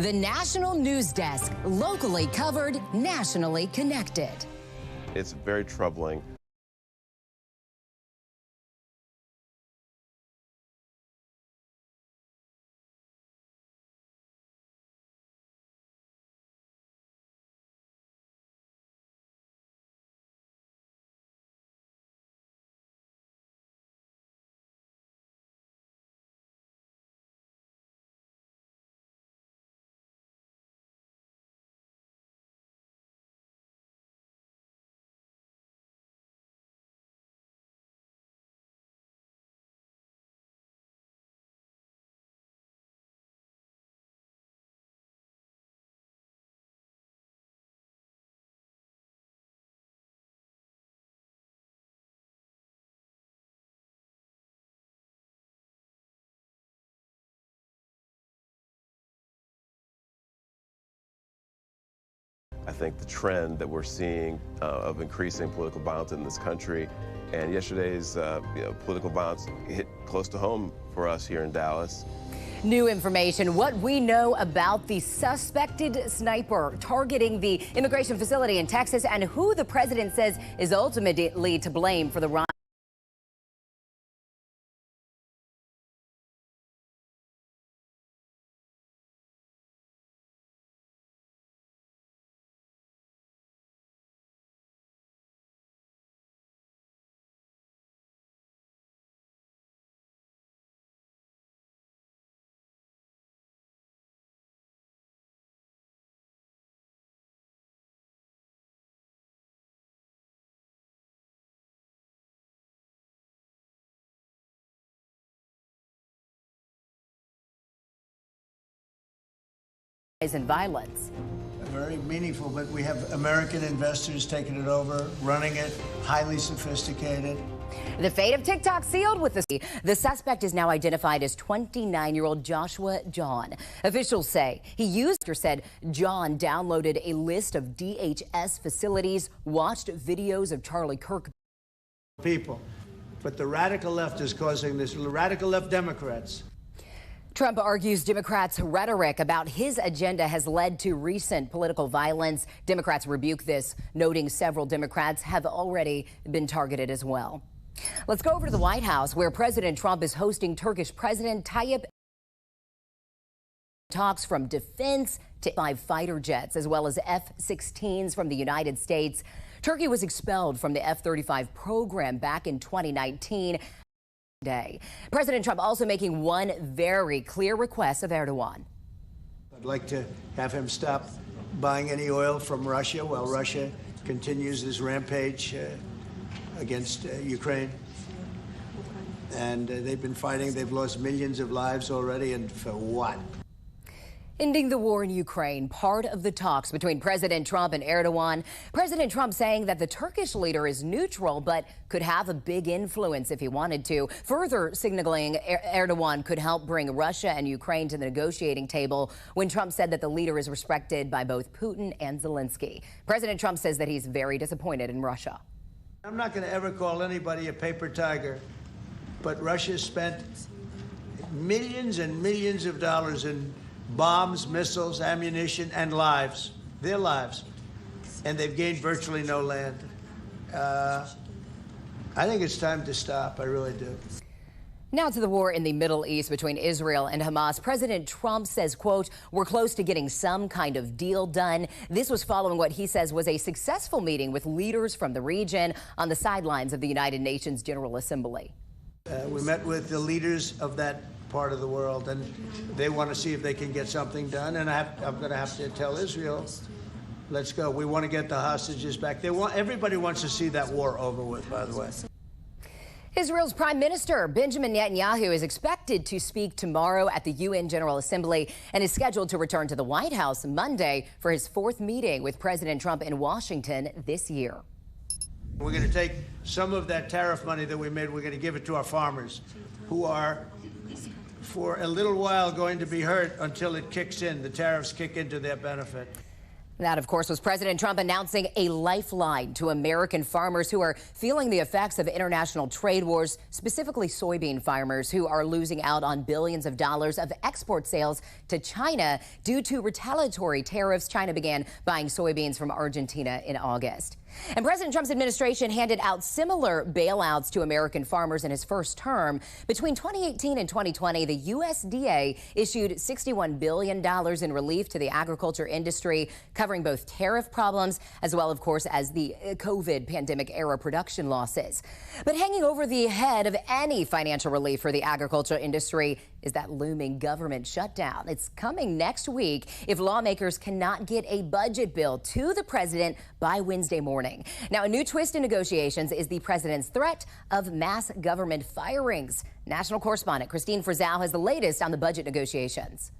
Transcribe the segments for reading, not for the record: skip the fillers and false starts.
The National News Desk, locally covered, nationally connected. It's very troubling. I think the trend that we're seeing of increasing political violence in this country, and yesterday's political violence hit close to home for us here in Dallas. New information, what we know about the suspected sniper targeting the immigration facility in Texas and who the president says is ultimately to blame for the rise. And violence. Very meaningful, but we have American investors taking it over, running it, highly sophisticated. The fate of TikTok sealed with the suspect is now identified as 29-year-old Joshua John. Officials say said John downloaded a list of DHS facilities, watched videos of Charlie Kirk. People, but the radical left is causing this. Radical left Democrats. Trump argues Democrats' rhetoric about his agenda has led to recent political violence. Democrats rebuke this, noting several Democrats have already been targeted as well. Let's go over to the White House, where President Trump is hosting Turkish President Tayyip. Talks from defense to 5 fighter jets, as well as F-16s from the United States. Turkey was expelled from the F-35 program back in 2019. Day. President Trump also making one very clear request of Erdogan. I'd like to have him stop buying any oil from Russia while Russia continues this rampage against Ukraine. And they've been fighting. They've lost millions of lives already. And for what? Ending the war in Ukraine, part of the talks between President Trump and Erdogan. President Trump saying that the Turkish leader is neutral, but could have a big influence if he wanted to. Further signaling Erdogan could help bring Russia and Ukraine to the negotiating table when Trump said that the leader is respected by both Putin and Zelensky. President Trump says that he's very disappointed in Russia. I'm not going to ever call anybody a paper tiger, but Russia spent millions and millions of dollars in bombs, missiles, ammunition, and lives, their lives, and they've gained virtually no land. I think it's time to stop. I really do. Now to the war in the Middle East between Israel and Hamas. President Trump says, quote, we're close to getting some kind of deal done. This was following what he says was a successful meeting with leaders from the region on the sidelines of the United Nations General Assembly. We met with the leaders of that part of the world, and they want to see if they can get something done. And I'm going to have to tell Israel, let's go. We want to get the hostages back. Everybody wants to see that war over with, by the way. Israel's Prime Minister Benjamin Netanyahu is expected to speak tomorrow at the UN General Assembly and is scheduled to return to the White House Monday for his 4th meeting with President Trump in Washington this year. We're going to take some of that tariff money that we made, we're going to give it to our farmers, who are for a little while going to be hurt until it kicks in. The tariffs kick into their benefit. That, of course, was President Trump announcing a lifeline to American farmers who are feeling the effects of international trade wars, specifically soybean farmers who are losing out on billions of dollars of export sales to China due to retaliatory tariffs. China began buying soybeans from Argentina in August. And President Trump's administration handed out similar bailouts to American farmers in his first term. Between 2018 and 2020, the USDA issued $61 billion in relief to the agriculture industry, covering both tariff problems as well, of course, as the COVID pandemic era production losses. But hanging over the head of any financial relief for the agriculture industry is that looming government shutdown. It's coming next week if lawmakers cannot get a budget bill to the president by Wednesday morning. Now, a new twist in negotiations is the president's threat of mass government firings. National correspondent Christine Frizzell has the latest on the budget negotiations.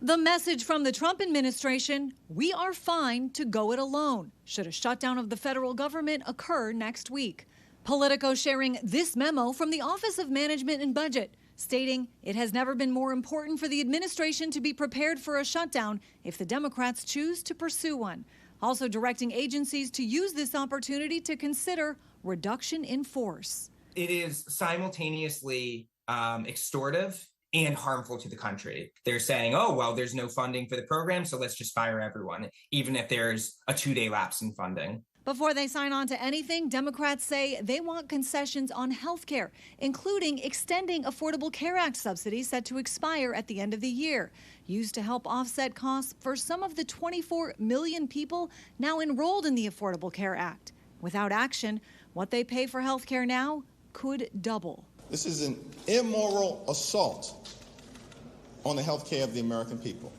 The message from the Trump administration: we are fine to go it alone should a shutdown of the federal government occur next week. Politico sharing this memo from the Office of Management and Budget, stating it has never been more important for the administration to be prepared for a shutdown if the Democrats choose to pursue one. Also directing agencies to use this opportunity to consider reduction in force. It is simultaneously extortive and harmful to the country. They're saying, oh, well, there's no funding for the program, so let's just fire everyone, even if there's a 2-day lapse in funding. Before they sign on to anything, Democrats say they want concessions on health care, including extending Affordable Care Act subsidies set to expire at the end of the year, used to help offset costs for some of the 24 million people now enrolled in the Affordable Care Act. Without action, what they pay for health care now could double. This is an immoral assault on the health care of the American people.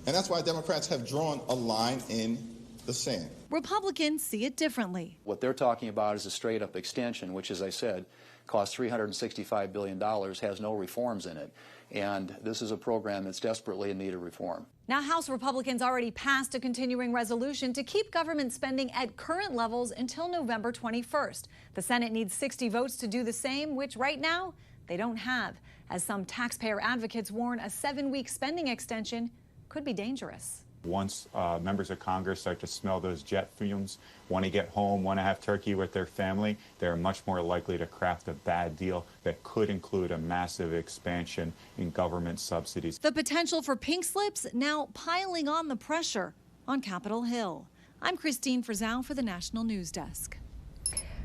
And that's why Democrats have drawn a line in the sand. Republicans see it differently. What they're talking about is a straight-up extension, which, as I said, costs $365 billion, has no reforms in it. And this is a program that's desperately in need of reform. Now, House Republicans already passed a continuing resolution to keep government spending at current levels until November 21st. The Senate needs 60 votes to do the same, which right now they don't have, as some taxpayer advocates warn a 7-week spending extension could be dangerous. Once members of Congress start to smell those jet fumes, want to get home, want to have turkey with their family, they're much more likely to craft a bad deal that could include a massive expansion in government subsidies. The potential for pink slips now piling on the pressure on Capitol Hill. I'm Christine Frizzell for the National News Desk.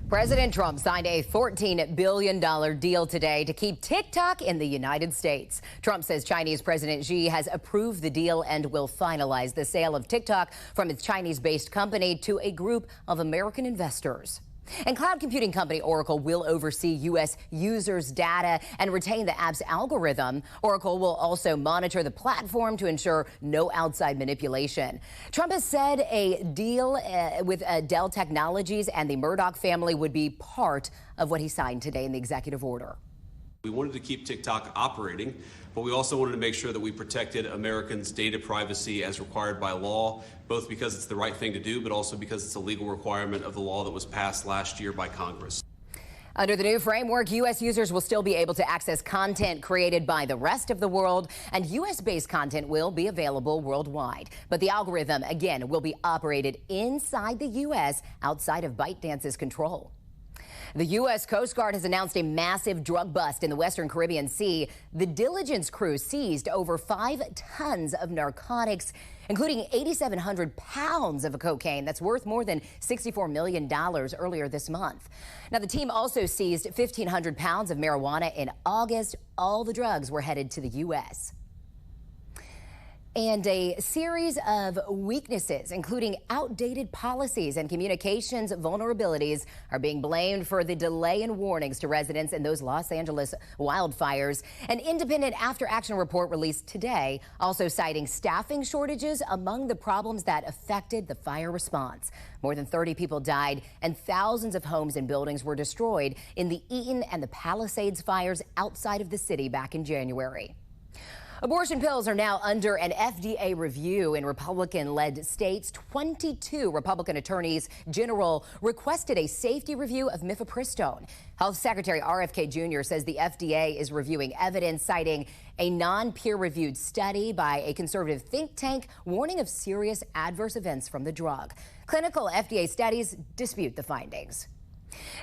President Trump signed a $14 billion deal today to keep TikTok in the United States. Trump says Chinese President Xi has approved the deal and will finalize the sale of TikTok from its Chinese-based company to a group of American investors. And cloud computing company Oracle will oversee U.S. users' data and retain the app's algorithm. Oracle will also monitor the platform to ensure no outside manipulation. Trump has said a deal with Dell Technologies and the Murdoch family would be part of what he signed today in the executive order. We wanted to keep TikTok operating, but we also wanted to make sure that we protected Americans' data privacy as required by law, both because it's the right thing to do, but also because it's a legal requirement of the law that was passed last year by Congress. Under the new framework, U.S. users will still be able to access content created by the rest of the world, and U.S.-based content will be available worldwide. But the algorithm, again, will be operated inside the U.S., outside of ByteDance's control. The U.S. Coast Guard has announced a massive drug bust in the Western Caribbean Sea. The Diligence crew seized over 5 tons of narcotics, including 8,700 pounds of cocaine that's worth more than $64 million earlier this month. Now, the team also seized 1,500 pounds of marijuana in August. All the drugs were headed to the U.S. And a series of weaknesses, including outdated policies and communications vulnerabilities, are being blamed for the delay in warnings to residents in those Los Angeles wildfires. An independent after-action report released today, also citing staffing shortages among the problems that affected the fire response. More than 30 people died and thousands of homes and buildings were destroyed in the Eaton and the Palisades fires outside of the city back in January. Abortion pills are now under an FDA review in Republican-led states. 22 Republican attorneys general requested a safety review of mifepristone. Health Secretary RFK Jr. says the FDA is reviewing evidence, citing a non-peer-reviewed study by a conservative think tank warning of serious adverse events from the drug. Clinical FDA studies dispute the findings.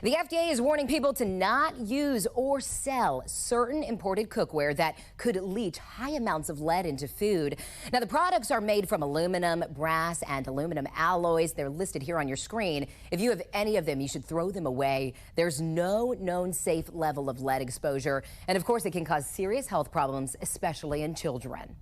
The FDA is warning people to not use or sell certain imported cookware that could leach high amounts of lead into food. Now, the products are made from aluminum, brass, and aluminum alloys. They're listed here on your screen. If you have any of them, you should throw them away. There's no known safe level of lead exposure. And of course, it can cause serious health problems, especially in children.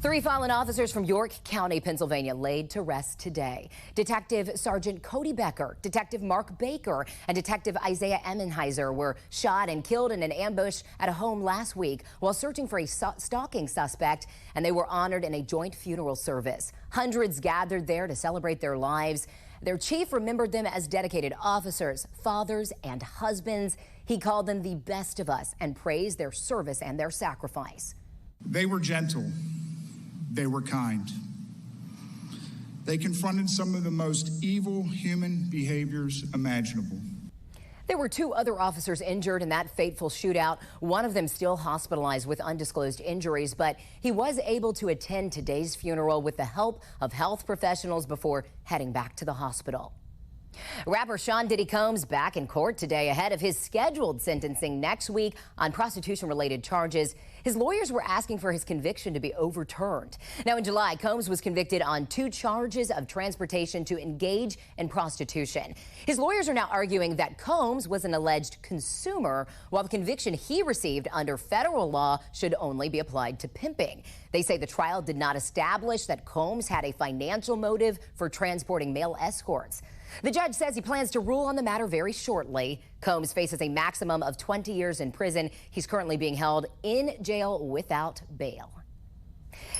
3 fallen officers from York County, Pennsylvania, laid to rest today. Detective Sergeant Cody Becker, Detective Mark Baker, and Detective Isaiah Emmenheiser were shot and killed in an ambush at a home last week while searching for a stalking suspect, and they were honored in a joint funeral service. Hundreds gathered there to celebrate their lives. Their chief remembered them as dedicated officers, fathers, and husbands. He called them the best of us and praised their service and their sacrifice. They were gentle. They were kind. They confronted some of the most evil human behaviors imaginable. There were 2 other officers injured in that fateful shootout. One of them still hospitalized with undisclosed injuries, but he was able to attend today's funeral with the help of health professionals before heading back to the hospital. Rapper Sean Diddy Combs back in court today ahead of his scheduled sentencing next week on prostitution-related charges. His lawyers were asking for his conviction to be overturned. Now, in July, Combs was convicted on 2 charges of transportation to engage in prostitution. His lawyers are now arguing that Combs was an alleged consumer, while the conviction he received under federal law should only be applied to pimping. They say the trial did not establish that Combs had a financial motive for transporting male escorts. The judge says he plans to rule on the matter very shortly. Combs faces a maximum of 20 years in prison. He's currently being held in jail without bail.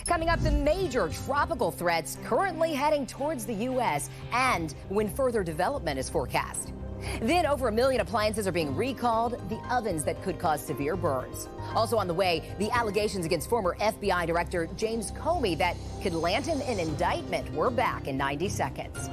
Coming up, the major tropical threats currently heading towards the U.S. and when further development is forecast. Then over 1 million appliances are being recalled, the ovens that could cause severe burns. Also on the way, the allegations against former FBI Director James Comey that could land him an indictment. We're back in 90 seconds.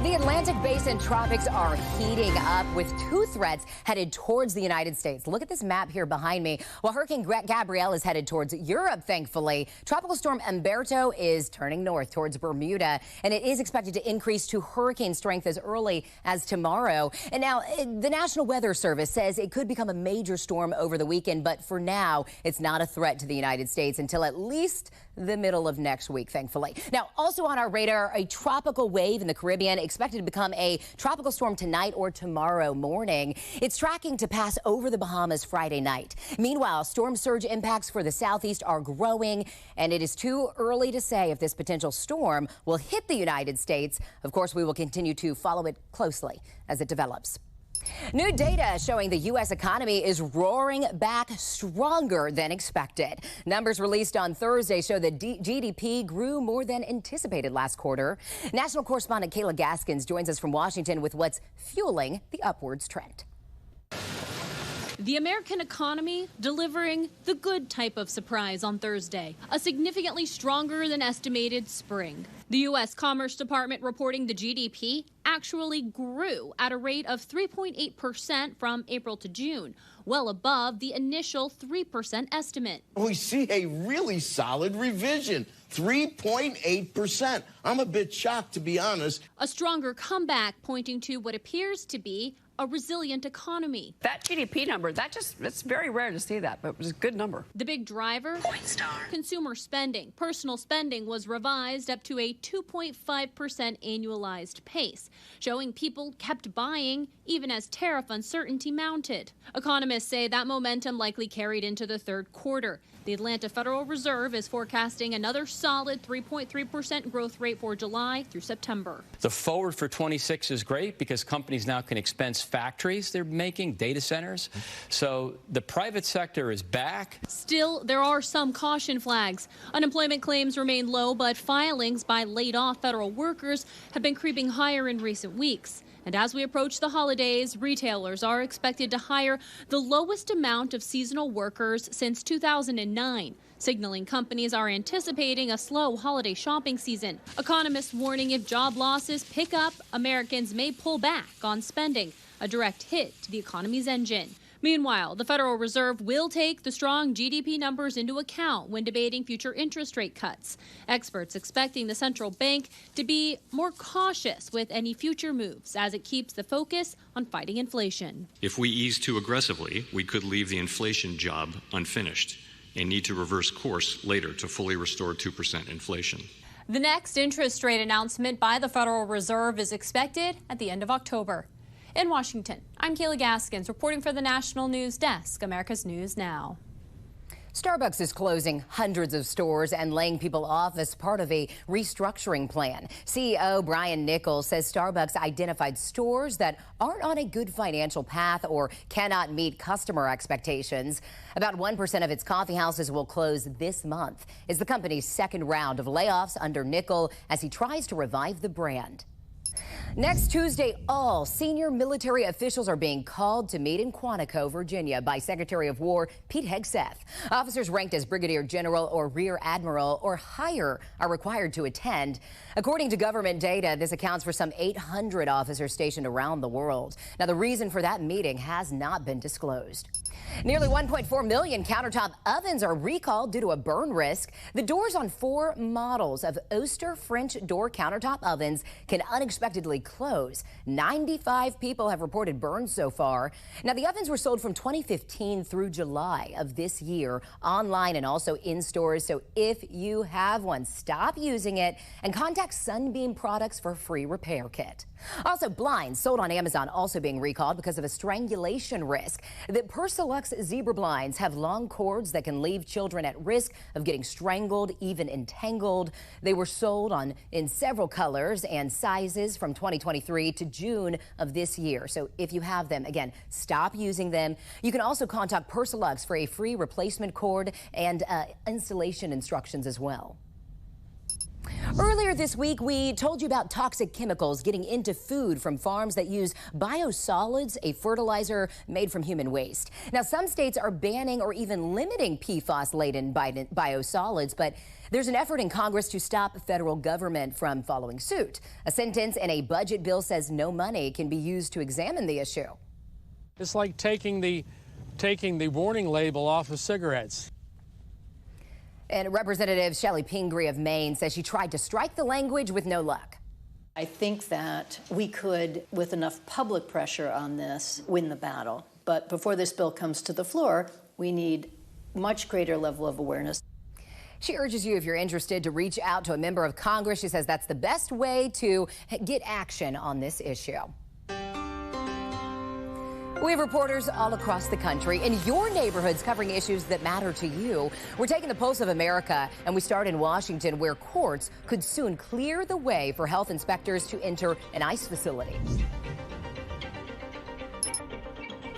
The Atlantic Basin tropics are heating up with 2 threats headed towards the United States. Look at this map here behind me. While Hurricane Gabrielle is headed towards Europe, thankfully, Tropical Storm Umberto is turning north towards Bermuda, and it is expected to increase to hurricane strength as early as tomorrow. And now the National Weather Service says it could become a major storm over the weekend, but for now, it's not a threat to the United States until at least the middle of next week, thankfully. Now, also on our radar, a tropical wave in the Caribbean expected to become a tropical storm tonight or tomorrow morning. It's tracking to pass over the Bahamas Friday night. Meanwhile, storm surge impacts for the southeast are growing, and it is too early to say if this potential storm will hit the United States. Of course, we will continue to follow it closely as it develops. New data showing the U.S. economy is roaring back stronger than expected. Numbers released on Thursday show that GDP grew more than anticipated last quarter. National correspondent Kayla Gaskins joins us from Washington with what's fueling the upwards trend. The American economy delivering the good type of surprise on Thursday, a significantly stronger than estimated spring. The U.S. Commerce Department reporting the GDP actually grew at a rate of 3.8% from April to June, well above the initial 3% estimate. We see a really solid revision, 3.8%. I'm a bit shocked, to be honest. A stronger comeback pointing to what appears to be a resilient economy. That GDP number, it's very rare to see that, but it was a good number. The big driver, consumer spending. Personal spending was revised up to a 2.5% annualized pace, showing people kept buying even as tariff uncertainty mounted. Economists say that momentum likely carried into the third quarter. The Atlanta Federal Reserve is forecasting another solid 3.3% growth rate for July through September. The forward for 26 is great because companies now can expense factories they're making, data centers. So the private sector is back. Still, there are some caution flags. Unemployment claims remain low, but filings by laid-off federal workers have been creeping higher in recent weeks. And as we approach the holidays, retailers are expected to hire the lowest amount of seasonal workers since 2009, signaling companies are anticipating a slow holiday shopping season. Economists warning if job losses pick up, Americans may pull back on spending, a direct hit to the economy's engine. Meanwhile, the Federal Reserve will take the strong GDP numbers into account when debating future interest rate cuts. Experts expecting the central bank to be more cautious with any future moves as it keeps the focus on fighting inflation. If we ease too aggressively, we could leave the inflation job unfinished and need to reverse course later to fully restore 2% inflation. The next interest rate announcement by the Federal Reserve is expected at the end of October. In Washington, I'm Kayla Gaskins reporting for the National News Desk, America's News Now. Starbucks is closing hundreds of stores and laying people off as part of a restructuring plan. CEO Brian Nichols says Starbucks identified stores that aren't on a good financial path or cannot meet customer expectations. About 1% of its coffee houses will close this month. It's the company's second round of layoffs under Nichols as he tries to revive the brand. Next Tuesday, all senior military officials are being called to meet in Quantico, Virginia, by Secretary of War Pete Hegseth. Officers ranked as brigadier general or rear admiral or higher are required to attend. According to government data, this accounts for some 800 officers stationed around the world. Now, the reason for that meeting has not been disclosed. Nearly 1.4 million countertop ovens are recalled due to a burn risk. The doors on 4 models of Oster French door countertop ovens can unexpectedly close. 95 people have reported burns so far. Now, the ovens were sold from 2015 through July of this year, online and also in stores. So if you have one, stop using it and contact Sunbeam Products for a free repair kit. Also, blinds sold on Amazon also being recalled because of a strangulation risk. The Persilux zebra blinds have long cords that can leave children at risk of getting strangled, even entangled. They were sold in several colors and sizes from 2023 to June of this year. So if you have them, again, stop using them. You can also contact Persilux for a free replacement cord and installation instructions as well. Earlier this week, we told you about toxic chemicals getting into food from farms that use biosolids, a fertilizer made from human waste. Now, some states are banning or even limiting PFAS-laden biosolids, but there's an effort in Congress to stop the federal government from following suit. A sentence in a budget bill says no money can be used to examine the issue. It's like taking the warning label off of cigarettes. And Representative Shelley Pingree of Maine says she tried to strike the language with no luck. I think that we could, with enough public pressure on this, win the battle. But before this bill comes to the floor, we need much greater level of awareness. She urges you, if you're interested, to reach out to a member of Congress. She says that's the best way to get action on this issue. We have reporters all across the country in your neighborhoods covering issues that matter to you. We're taking the pulse of America, and we start in Washington, where courts could soon clear the way for health inspectors to enter an ICE facility.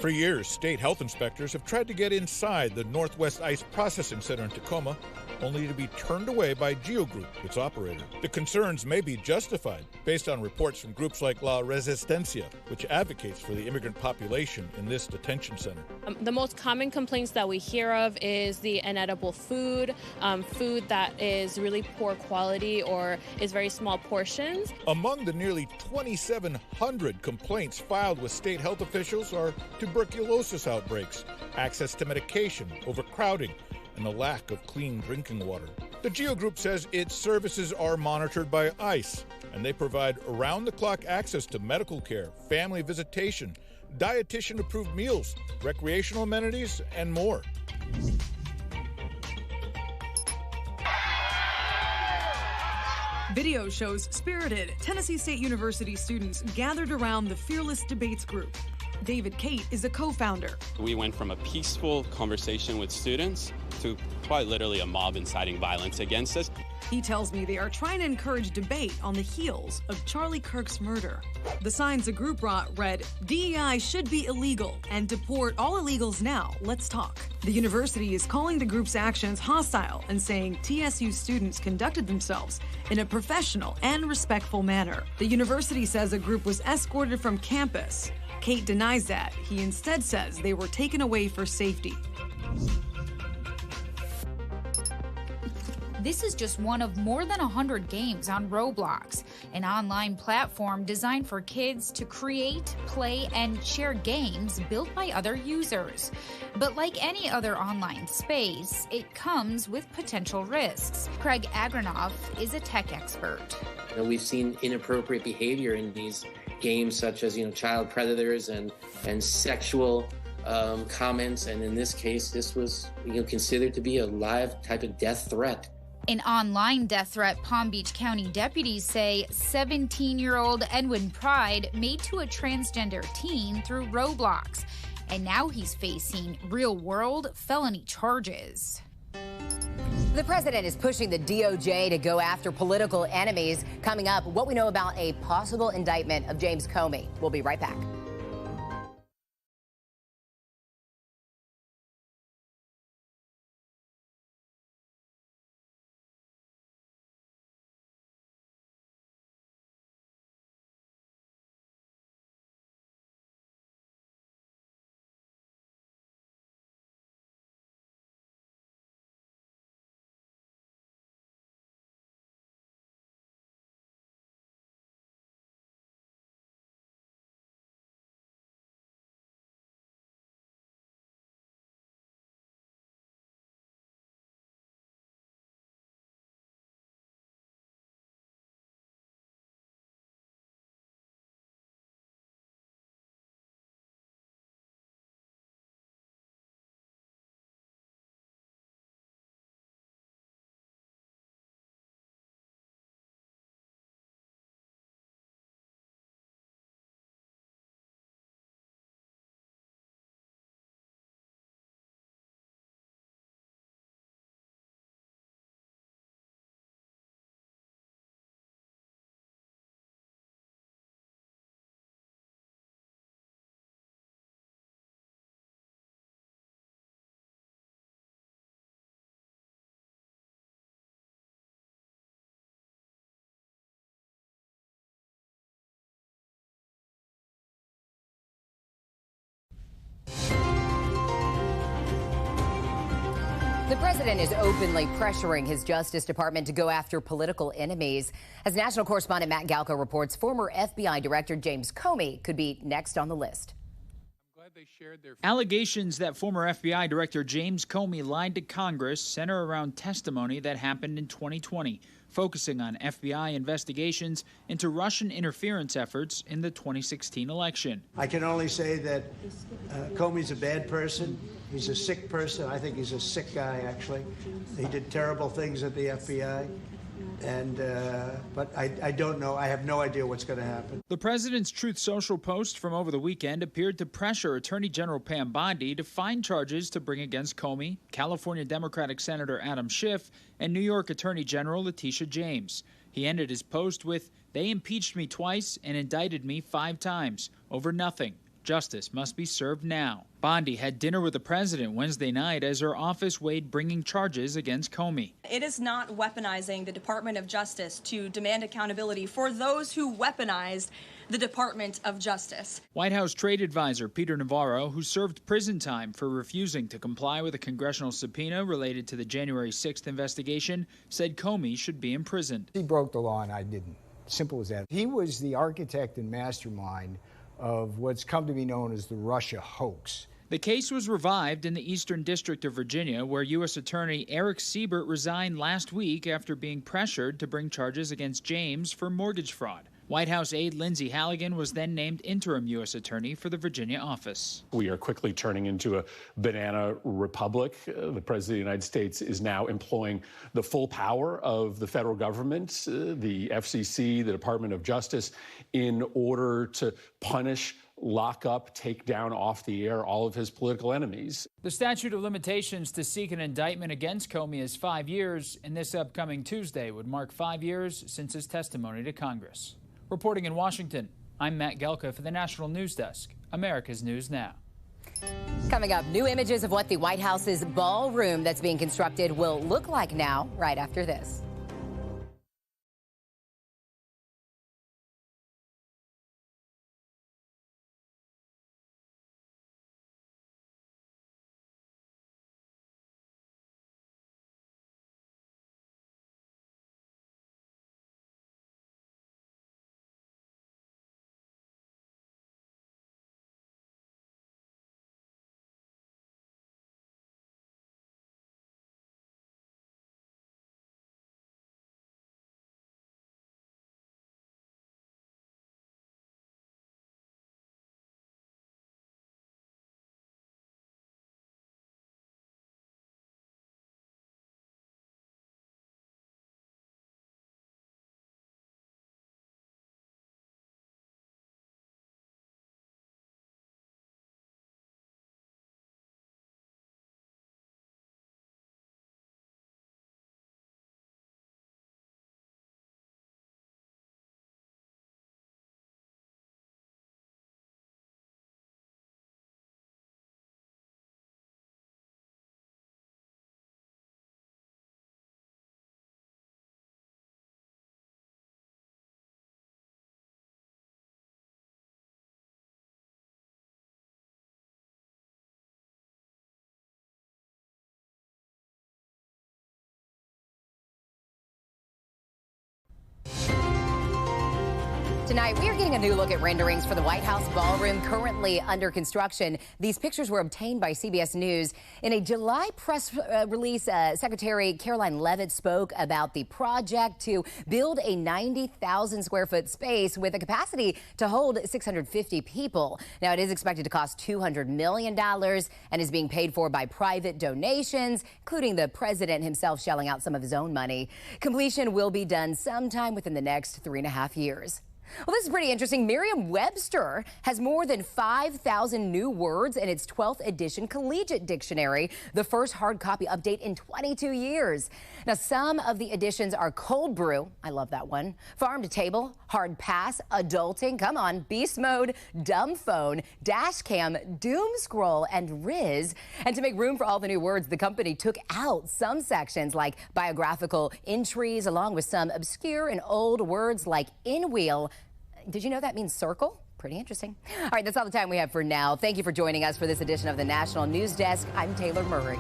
For years, state health inspectors have tried to get inside the Northwest Ice Processing Center in Tacoma, only to be turned away by Geo Group, its operator. The concerns may be justified based on reports from groups like La Resistencia, which advocates for the immigrant population in this detention center. The most common complaints that we hear of is the inedible food, food that is really poor quality or is very small portions. Among the nearly 2,700 complaints filed with state health officials are tuberculosis outbreaks, access to medication, overcrowding, and the lack of clean drinking water. The Geo Group says its services are monitored by ICE, and they provide around-the-clock access to medical care, family visitation, dietitian-approved meals, recreational amenities, and more. Video shows spirited Tennessee State University students gathered around the Fearless Debates group. David Cate is a co-founder. We went from a peaceful conversation with students to quite literally a mob inciting violence against us. He tells me they are trying to encourage debate on the heels of Charlie Kirk's murder. The signs the group brought read, "DEI should be illegal and deport all illegals now. Let's talk." The university is calling the group's actions hostile and saying TSU students conducted themselves in a professional and respectful manner. The university says the group was escorted from campus. Cate denies that. He instead says they were taken away for safety. This is just one of more than 100 games on Roblox, an online platform designed for kids to create, play, and share games built by other users. But like any other online space, it comes with potential risks. Craig Agranoff is a tech expert. We've seen inappropriate behavior in these games, such as child predators and sexual comments, and in this case, this was considered to be a live type of death threat. An online death threat Palm Beach County deputies say 17-year-old Edwin Pride made to a transgender teen through Roblox, and now he's facing real-world felony charges. The president is pushing the DOJ to go after political enemies. Coming up, what we know about a possible indictment of James Comey. We'll be right back. The president is openly pressuring his Justice Department to go after political enemies. As national correspondent Matt Galko reports, former FBI Director James Comey could be next on the list. Allegations that former FBI Director James Comey lied to Congress center around testimony that happened in 2020, focusing on FBI investigations into Russian interference efforts in the 2016 election. I can only say that Comey's a bad person. He's a sick person. I think he's a sick guy, actually. He did terrible things at the FBI. But I don't know. I have no idea what's going to happen. The president's Truth Social post from over the weekend appeared to pressure Attorney General Pam Bondi to find charges to bring against Comey, California Democratic Senator Adam Schiff, and New York Attorney General Letitia James. He ended his post with, "They impeached me twice and indicted me 5 times over nothing, justice must be served now. Bondi had dinner with the president Wednesday night as her office weighed bringing charges against Comey. It is not weaponizing the Department of Justice to demand accountability for those who weaponized the Department of Justice. White House trade advisor Peter Navarro, who served prison time for refusing to comply with a congressional subpoena related to the January 6th investigation, said Comey should be imprisoned. He broke the law and I didn't. Simple as that. He was the architect and mastermind of what's come to be known as the Russia hoax. The case was revived in the Eastern District of Virginia, where U.S. Attorney Eric Siebert resigned last week after being pressured to bring charges against James for mortgage fraud. White House aide Lindsey Halligan was then named interim U.S. Attorney for the Virginia office. We are quickly turning into a banana republic. The President of the United States is now employing the full power of the federal government, the FCC, the Department of Justice, in order to punish, lock up, take down off the air all of his political enemies. The statute of limitations to seek an indictment against Comey is 5 years, and this upcoming Tuesday would mark 5 years since his testimony to Congress. Reporting in Washington, I'm Matt Gelka for the National News Desk, America's News Now. Coming up, new images of what the White House's ballroom that's being constructed will look like now, right after this. Tonight, we are getting a new look at renderings for the White House ballroom currently under construction. These pictures were obtained by CBS News. In a July press release, Secretary Caroline Leavitt spoke about the project to build a 90,000 square foot space with a capacity to hold 650 people. Now, it is expected to cost $200 million and is being paid for by private donations, including the president himself shelling out some of his own money. Completion will be done sometime within the next 3.5 years. Well, this is pretty interesting. Merriam-Webster has more than 5,000 new words in its 12th edition collegiate dictionary, the first hard copy update in 22 years. Now, some of the additions are cold brew, I love that one, farm to table, hard pass, adulting, come on, beast mode, dumb phone, dash cam, doom scroll, and Riz. And to make room for all the new words, the company took out some sections like biographical entries, along with some obscure and old words like in-wheel. Did you know that means circle? Pretty interesting. All right, that's all the time we have for now. Thank you for joining us for this edition of the National News Desk. I'm Taylor Murray.